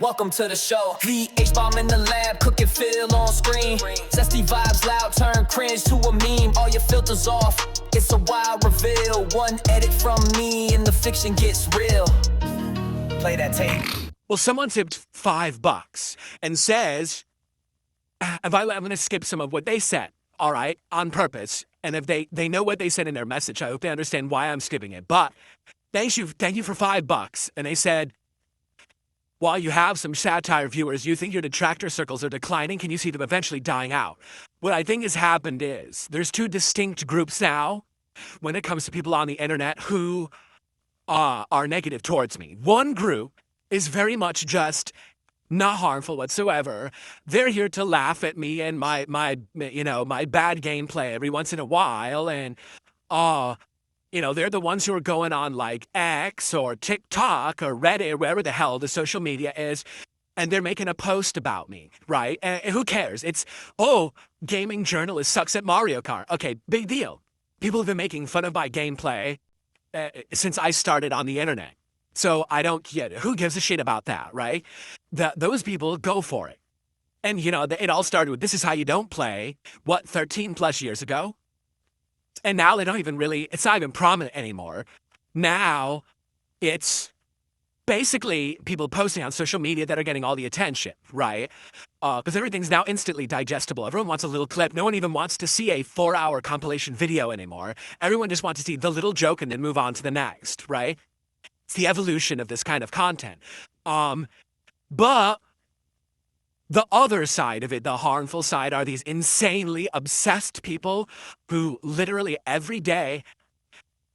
Welcome to the show. The H-bomb in the lab, cook and feel on screen. Zesty vibes loud, turn cringe to a meme. All your filters off, it's a wild reveal. One edit from me and the fiction gets real. Play that tape. Well, someone tipped $5 and says, I'm going to skip some of what they said, all right, on purpose. And if they know what they said in their message, I hope they understand why I'm skipping it. But thank you for $5. And they said, while you have some satire viewers, you think your detractor circles are declining. Can you see them eventually dying out? What I think has happened is there's two distinct groups now when it comes to people on the internet who are negative towards me. One group is very much just not harmful whatsoever. They're here to laugh at me and my bad gameplay every once in a while. And they're the ones who are going on like X or TikTok or Reddit or wherever the hell the social media is, and they're making a post about me, right? And who cares? It's, gaming journalist sucks at Mario Kart. Okay, big deal. People have been making fun of my gameplay since I started on the internet. So I don't get it. Who gives a shit about that, right? Those people go for it. And, it all started with, this is how you don't play, 13 plus years ago? And now they don't even really, it's not even prominent anymore. Now it's basically people posting on social media that are getting all the attention, right? Because everything's now instantly digestible. Everyone wants a little clip. No one even wants to see a 4-hour compilation video anymore. Everyone just wants to see the little joke and then move on to the next, right? It's the evolution of this kind of content. But the other side of it, the harmful side, are these insanely obsessed people who literally every day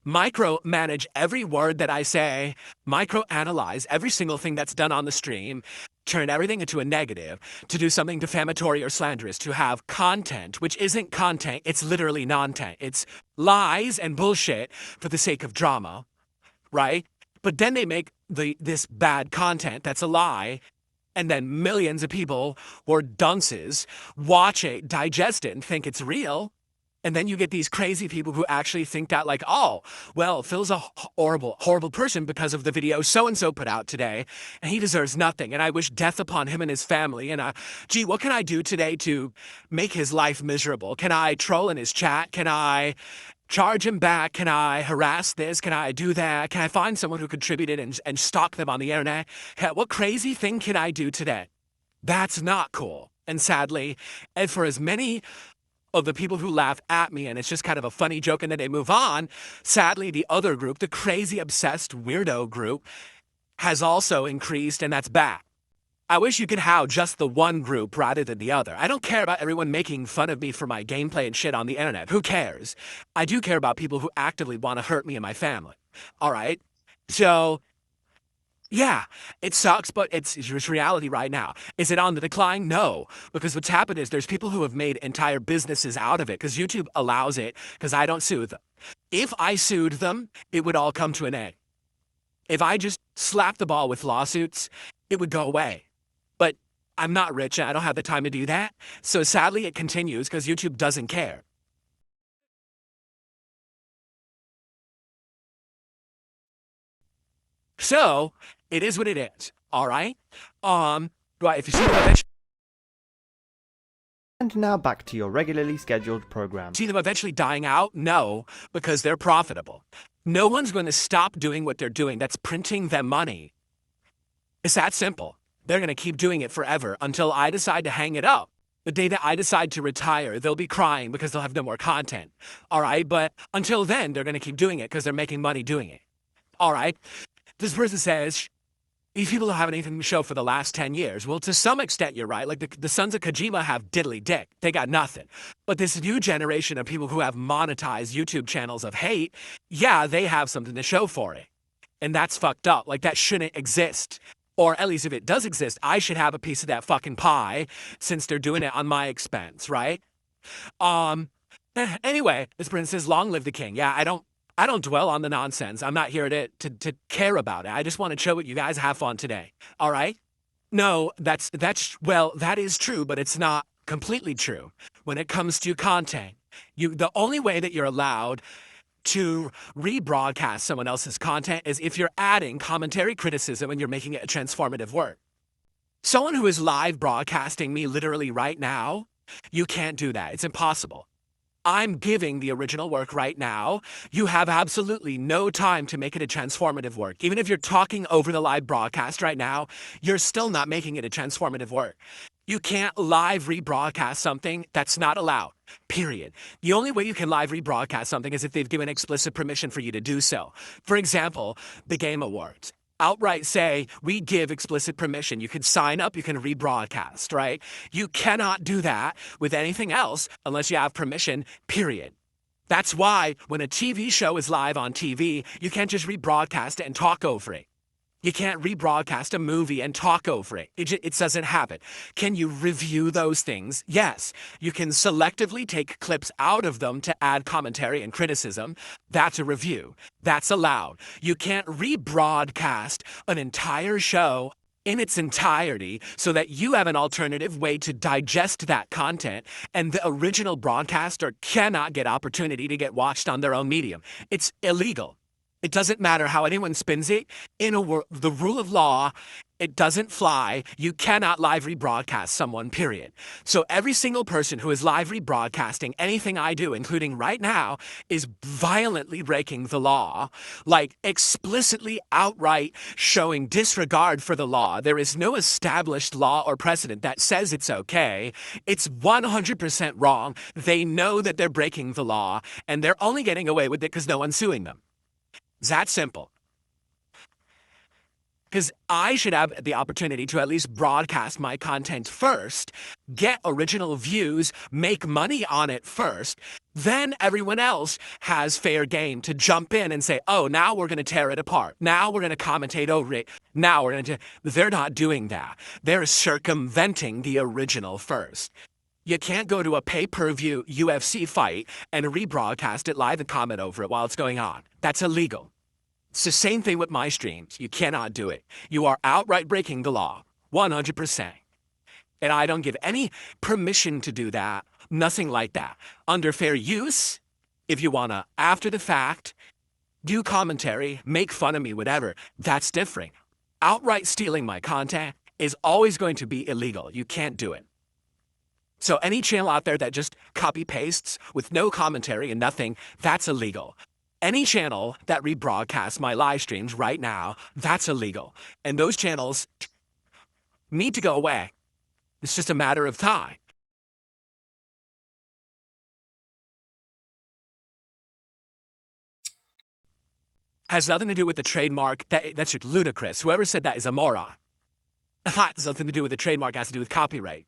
micromanage every word that I say, microanalyze every single thing that's done on the stream, turn everything into a negative, to do something defamatory or slanderous, to have content, which isn't content, it's literally non-tent. It's lies and bullshit for the sake of drama, right? But then they make this bad content that's a lie, and then millions of people or dunces watch it, digest it, and think it's real. And then you get these crazy people who actually think that, like, oh, well, Phil's a horrible person because of the video so-and-so put out today, and he deserves nothing, and I wish death upon him and his family, and gee, what can I do today to make his life miserable? Can I troll in his chat? Can I charge him back? Can I harass this? Can I do that? Can I find someone who contributed and stalk them on the internet? What crazy thing can I do today? That's not cool. And sadly, and for as many of the people who laugh at me and it's just kind of a funny joke and then they move on, sadly, the other group, the crazy, obsessed, weirdo group, has also increased, and that's bad. I wish you could have just the one group rather than the other. I don't care about everyone making fun of me for my gameplay and shit on the internet. Who cares? I do care about people who actively want to hurt me and my family. All right? So, yeah, it sucks, but it's just reality right now. Is it on the decline? No. Because what's happened is there's people who have made entire businesses out of it because YouTube allows it because I don't sue them. If I sued them, it would all come to an end. If I just slapped the ball with lawsuits, it would go away. But I'm not rich and I don't have the time to do that. So sadly, it continues because YouTube doesn't care. So it is what it is. All right. Right. If you see them eventually. And now back to your regularly scheduled program. See them eventually dying out? No, because they're profitable. No one's going to stop doing what they're doing. That's printing them money. It's that simple. They're going to keep doing it forever until I decide to hang it up. The day that I decide to retire, they'll be crying because they'll have no more content. All right, but until then, they're going to keep doing it because they're making money doing it. All right, this person says, these people don't have anything to show for the last 10 years. Well, to some extent, you're right. Like the sons of Kojima have diddly dick. They got nothing. But this new generation of people who have monetized YouTube channels of hate, yeah, they have something to show for it. And that's fucked up. Like, that shouldn't exist. Or at least if it does exist, I should have a piece of that fucking pie since they're doing it on my expense, right? Anyway, this person says, long live the king. Yeah, I don't dwell on the nonsense. I'm not here to care about it. I just want to show what you guys have fun today. All right? No, well, that is true, but it's not completely true. When it comes to content, the only way that you're allowed to rebroadcast someone else's content is if you're adding commentary criticism and you're making it a transformative work. Someone who is live broadcasting me literally right now, you can't do that. It's impossible. I'm giving the original work right now. You have absolutely no time to make it a transformative work. Even if you're talking over the live broadcast right now, you're still not making it a transformative work. You can't live rebroadcast something. That's not allowed. Period. The only way you can live rebroadcast something is if they've given explicit permission for you to do so. For example, the Game Awards outright say, we give explicit permission. You can sign up, you can rebroadcast, right? You cannot do that with anything else unless you have permission, period. That's why when a TV show is live on TV, you can't just rebroadcast it and talk over it. You can't rebroadcast a movie and talk over it. It doesn't happen. Can you review those things? Yes. You can selectively take clips out of them to add commentary and criticism. That's a review. That's allowed. You can't rebroadcast an entire show in its entirety so that you have an alternative way to digest that content, and the original broadcaster cannot get opportunity to get watched on their own medium. It's illegal. It doesn't matter how anyone spins it. In the rule of law, it doesn't fly. You cannot live rebroadcast someone, period. So every single person who is live rebroadcasting anything I do, including right now, is violently breaking the law, like explicitly outright showing disregard for the law. There is no established law or precedent that says it's okay. It's 100% wrong. They know that they're breaking the law, and they're only getting away with it because no one's suing them. It's that simple. Because I should have the opportunity to at least broadcast my content first, get original views, make money on it first. Then everyone else has fair game to jump in and say, oh, now we're going to tear it apart. Now we're going to commentate over it. Now we're going to... They're not doing that. They're circumventing the original first. You can't go to a pay-per-view UFC fight and rebroadcast it live and comment over it while it's going on. That's illegal. It's the same thing with my streams. You cannot do it. You are outright breaking the law, 100%. And I don't give any permission to do that, nothing like that. Under fair use, if you want to, after the fact, do commentary, make fun of me, whatever, that's different. Outright stealing my content is always going to be illegal. You can't do it. So any channel out there that just copy-pastes with no commentary and nothing, that's illegal. Any channel that rebroadcasts my live streams right now, that's illegal. And those channels need to go away. It's just a matter of time. Has nothing to do with the trademark. That's ludicrous. Whoever said that is a moron. It has nothing to do with the trademark. It has to do with copyright.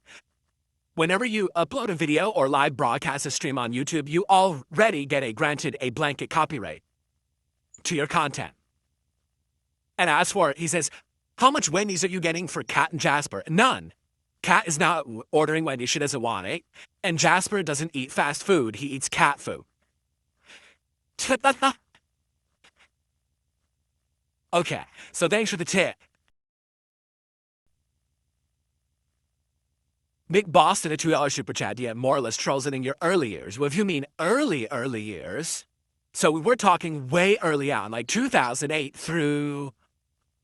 Whenever you upload a video or live broadcast a stream on YouTube, you already get granted a blanket copyright to your content. And as for, he says, how much Wendy's are you getting for Kat and Jasper? None. Kat is not ordering Wendy's. She doesn't want it. And Jasper doesn't eat fast food. He eats cat food. Okay, so thanks for the tip. Big Boston, a $2 super chat. Yeah, more or less trolls it in your early years. Well, if you mean early years, so we're talking way early on, like 2008 through,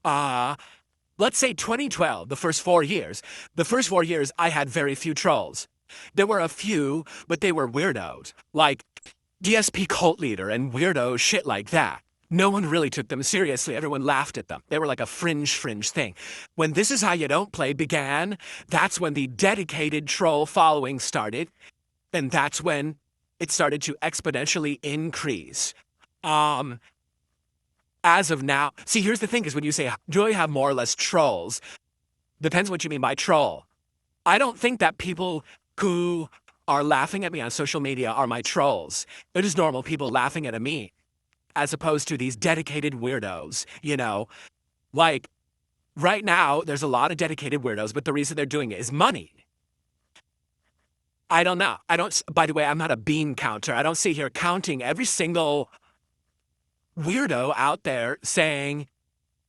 let's say 2012, the first 4 years. The first 4 years, I had very few trolls. There were a few, but they were weirdos, like DSP cult leader and weirdo shit like that. No one really took them seriously. Everyone laughed at them. They were like a fringe thing. When This Is How You Don't Play began, that's when the dedicated troll following started. And that's when it started to exponentially increase. As of now, see, here's the thing is when you say, do I have more or less trolls? Depends what you mean by troll. I don't think that people who are laughing at me on social media are my trolls. They're just normal people laughing at me, as opposed to these dedicated weirdos, you know. Like, right now, there's a lot of dedicated weirdos, but the reason they're doing it is money. I don't know. By the way, I'm not a bean counter. I don't sit here counting every single weirdo out there saying,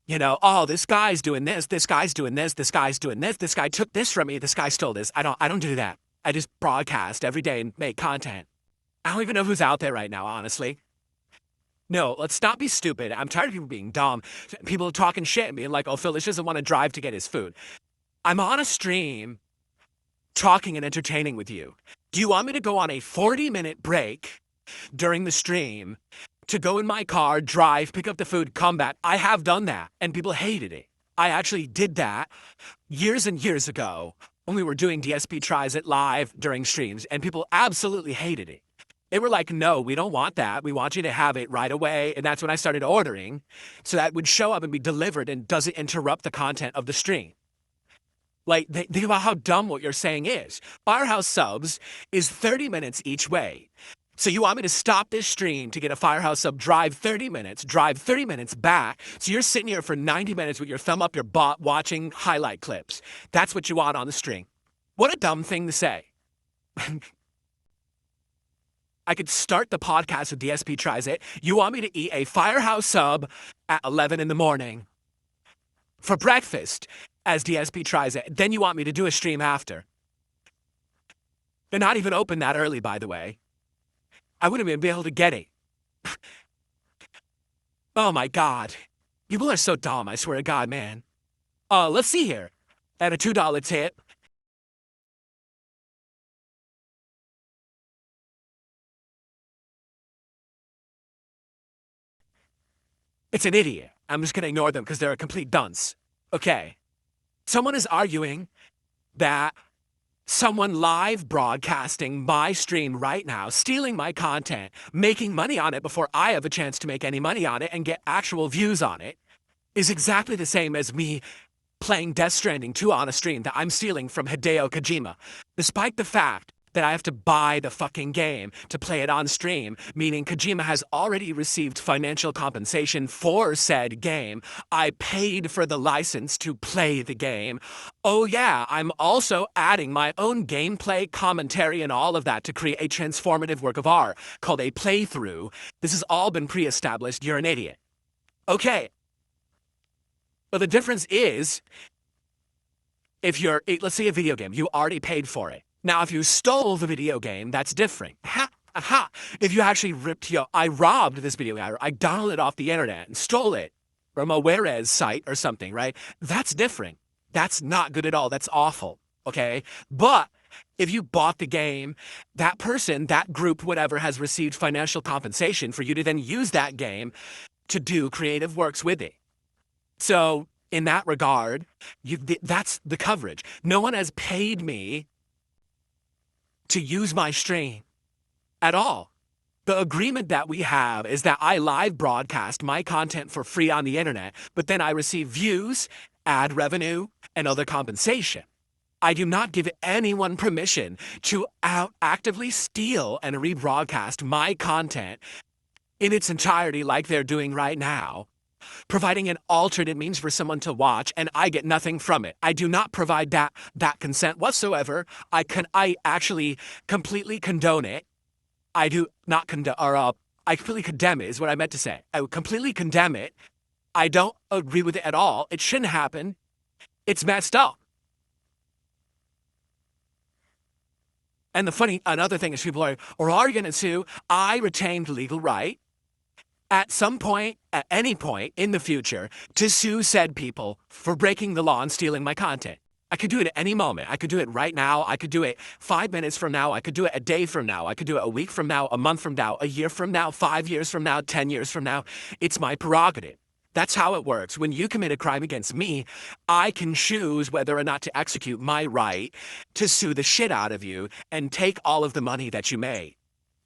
you know, oh, this guy's doing this guy's doing this guy's doing this guy took this from me, this guy stole this. I don't do that. I just broadcast every day and make content. I don't even know who's out there right now, honestly. No, let's not be stupid. I'm tired of people being dumb. People talking shit and being like, oh, Phyllis doesn't want to drive to get his food. I'm on a stream talking and entertaining with you. Do you want me to go on a 40-minute break during the stream to go in my car, drive, pick up the food, come back? I have done that, and people hated it. I actually did that years and years ago when we were doing DSP Tries It live during streams, and people absolutely hated it. They were like, no, we don't want that. We want you to have it right away. And that's when I started ordering, so that would show up and be delivered and doesn't interrupt the content of the stream. Like, think about how dumb what you're saying is. Firehouse subs is 30 minutes each way. So you want me to stop this stream to get a Firehouse sub, drive 30 minutes back. So you're sitting here for 90 minutes with your thumb up your butt watching highlight clips. That's what you want on the stream. What a dumb thing to say. I could start the podcast with DSP Tries It. You want me to eat a Firehouse sub at 11 in the morning for breakfast as DSP Tries It. Then you want me to do a stream after. They're not even open that early, by the way. I wouldn't even be able to get it. Oh my God. People are so dumb, I swear to God, man. Let's see here. At a $2 tip. It's an idiot. I'm just gonna ignore them because they're a complete dunce. Okay. Someone is arguing that someone live broadcasting my stream right now, stealing my content, making money on it before I have a chance to make any money on it and get actual views on it, is exactly the same as me playing Death Stranding 2 on a stream that I'm stealing from Hideo Kojima, despite the fact that I have to buy the fucking game to play it on stream, meaning Kojima has already received financial compensation for said game. I paid for the license to play the game. Oh yeah, I'm also adding my own gameplay, commentary, and all of that to create a transformative work of art called a playthrough. This has all been pre-established. You're an idiot. Okay. But the difference is, if you're, let's say a video game, you already paid for it. Now, if you stole the video game, that's different. Ha! Aha! If you actually I robbed this video game, I downloaded it off the internet and stole it from a Whereas site or something, right? That's different. That's not good at all. That's awful, okay? But if you bought the game, that person, that group, whatever, has received financial compensation for you to then use that game to do creative works with it. So, in that regard, that's the coverage. No one has paid me to use my stream at all. The agreement that we have is that I live broadcast my content for free on the internet, but then I receive views, ad revenue, and other compensation. I do not give anyone permission to actively steal and rebroadcast my content in its entirety like they're doing right now, providing an alternate means for someone to watch, and I get nothing from it. I do not provide that consent whatsoever. I actually completely condone it. I do not condone, I completely condemn it is what I meant to say. I would completely condemn it. I don't agree with it at all. It shouldn't happen. It's messed up. And another thing is people are arguing it too. I retained legal right at some point, at any point in the future, to sue said people for breaking the law and stealing my content. I could do it at any moment. I could do it right now. I could do it 5 minutes from now. I could do it a day from now. I could do it a week from now, a month from now, a year from now, 5 years from now, 10 years from now. It's my prerogative. That's how it works. When you commit a crime against me, I can choose whether or not to execute my right to sue the shit out of you and take all of the money that you made.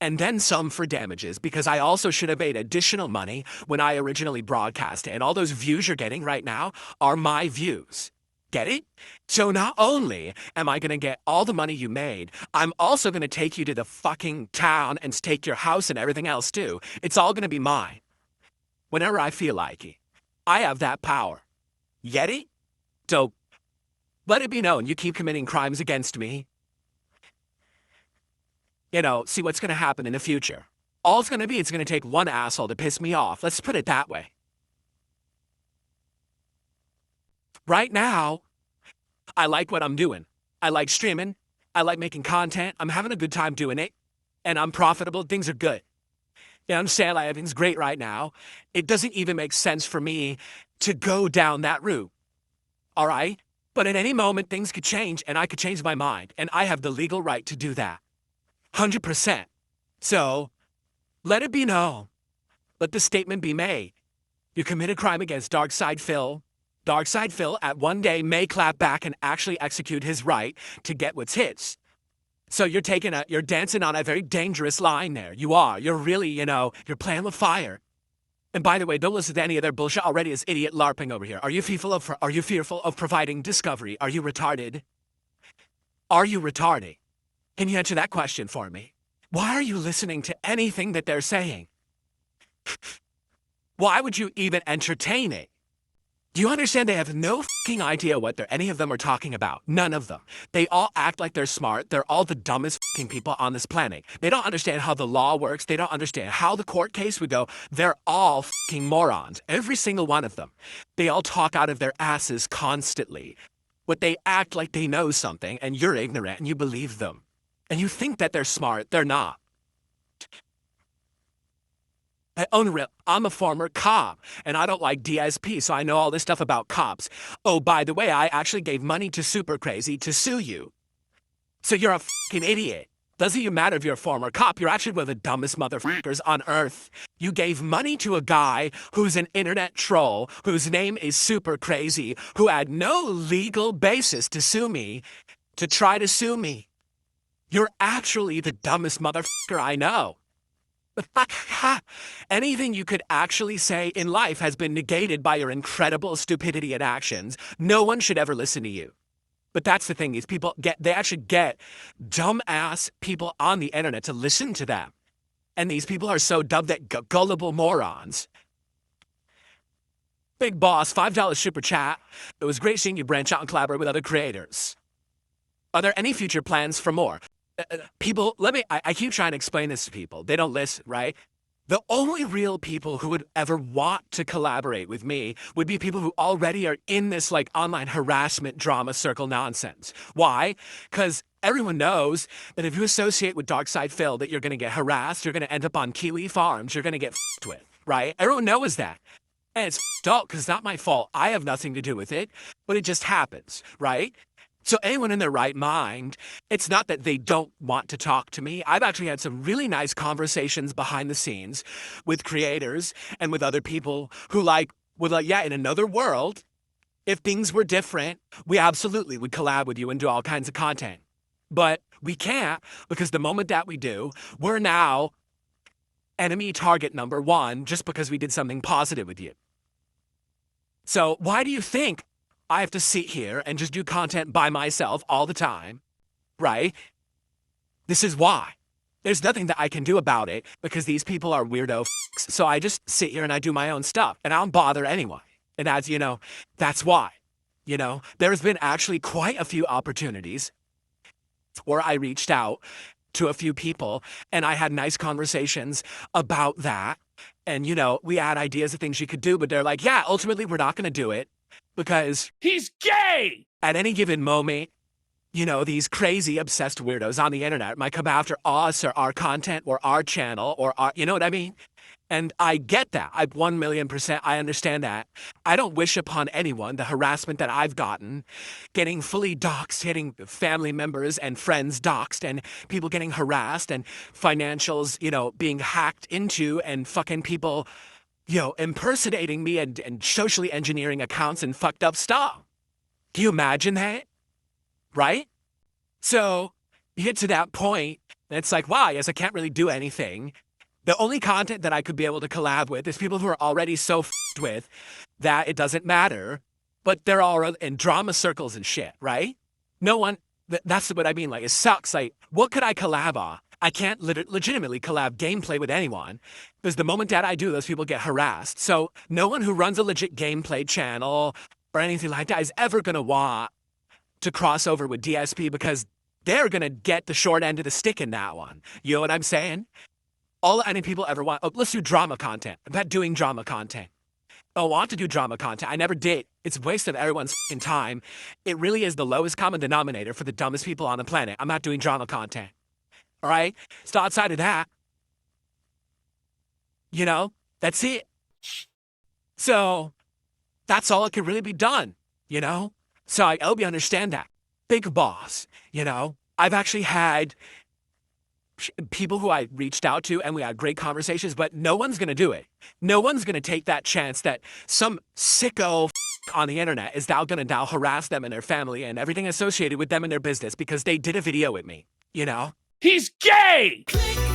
And then some for damages, because I also should have made additional money when I originally broadcast it. And all those views you're getting right now are my views. Get it? So not only am I going to get all the money you made, I'm also going to take you to the fucking town and take your house and everything else too. It's all going to be mine. Whenever I feel like it. I have that power. Get it? So let it be known you keep committing crimes against me. See what's going to happen in the future. All it's going to be, it's going to take one asshole to piss me off. Let's put it that way. Right now, I like what I'm doing. I like streaming. I like making content. I'm having a good time doing it. And I'm profitable. Things are good. You understand? Like, everything's great right now. It doesn't even make sense for me to go down that route. All right? But at any moment, things could change, and I could change my mind, and I have the legal right to do that. 100%. So, let it be known. Let the statement be made. You commit a crime against Darkside Phil. Darkside Phil at one day may clap back and actually execute his right to get what's his. So you're dancing on a very dangerous line there. You are. You're really, you're playing with fire. And by the way, don't listen to any of their bullshit already. Is idiot LARPing over here. Are you fearful of providing discovery? Are you retarded? Are you retarded? Can you answer that question for me? Why are you listening to anything that they're saying? Why would you even entertain it? Do you understand they have no fucking idea what any of them are talking about? None of them. They all act like they're smart. They're all the dumbest fucking people on this planet. They don't understand how the law works. They don't understand how the court case would go. They're all fucking morons. Every single one of them. They all talk out of their asses constantly. But they act like they know something, and you're ignorant, and you believe them. And you think that they're smart. They're not. I'm a former cop, and I don't like DSP, so I know all this stuff about cops. Oh, by the way, I actually gave money to Super Crazy to sue you. So you're a fucking idiot. Doesn't even matter if you're a former cop, you're actually one of the dumbest motherfuckers on earth. You gave money to a guy who's an internet troll, whose name is Super Crazy, who had no legal basis to sue me, to try to sue me. You're actually the dumbest motherfucker I know. Anything you could actually say in life has been negated by your incredible stupidity and actions. No one should ever listen to you. But that's the thing, these people they actually get dumbass people on the internet to listen to them. And these people are so dumb that gullible morons. Big Boss, $5 super chat. It was great seeing you branch out and collaborate with other creators. Are there any future plans for more? People, I keep trying to explain this to people. They don't listen, right? The only real people who would ever want to collaborate with me would be people who already are in this online harassment drama circle nonsense. Why? Because everyone knows that if you associate with Darkside Phil that you're going to get harassed, you're going to end up on Kiwi Farms, you're going to get f***ed with, right? Everyone knows that. And it's f***ed up because it's not my fault. I have nothing to do with it, but it just happens, right? So anyone in their right mind, it's not that they don't want to talk to me. I've actually had some really nice conversations behind the scenes with creators and with other people who in another world, if things were different, we absolutely would collab with you and do all kinds of content. But we can't because the moment that we do, we're now enemy target number one just because we did something positive with you. So why do you think I have to sit here and just do content by myself all the time, right? This is why. There's nothing that I can do about it because these people are weirdo f***s. So I just sit here and I do my own stuff and I don't bother anyone. And as you know, that's why. There's been actually quite a few opportunities where I reached out to a few people and I had nice conversations about that. And, we had ideas of things you could do, but they're like, yeah, ultimately we're not going to do it. Because he's gay! At any given moment, these crazy obsessed weirdos on the internet might come after us or our content or our channel or you know what I mean? And I get that. 1,000,000%, I understand that. I don't wish upon anyone the harassment that I've gotten, getting fully doxxed, getting family members and friends doxxed, and people getting harassed, and financials, being hacked into, and fucking people impersonating me and socially engineering accounts and fucked up stuff. Can you imagine that? Right? So you get to that point, and it's like, wow, yes, I can't really do anything. The only content that I could be able to collab with is people who are already so f***ed with that it doesn't matter, but they're all in drama circles and shit, right? No one, that's what I mean, it sucks. What could I collab on? I can't legitimately collab gameplay with anyone because the moment that I do, those people get harassed. So no one who runs a legit gameplay channel or anything like that is ever going to want to cross over with DSP because they're going to get the short end of the stick in that one. You know what I'm saying? All any people ever want, let's do drama content. I'm not doing drama content. I want to do drama content. I never did. It's a waste of everyone's f***ing time. It really is the lowest common denominator for the dumbest people on the planet. I'm not doing drama content. All right? So outside of that, that's it. So that's all that could really be done, So I hope you understand that. Big boss, you know? I've actually had people who I reached out to and we had great conversations, but no one's gonna do it. No one's gonna take that chance that some sicko on the internet is now gonna harass them and their family and everything associated with them and their business because they did a video with me, you know? He's gay! Click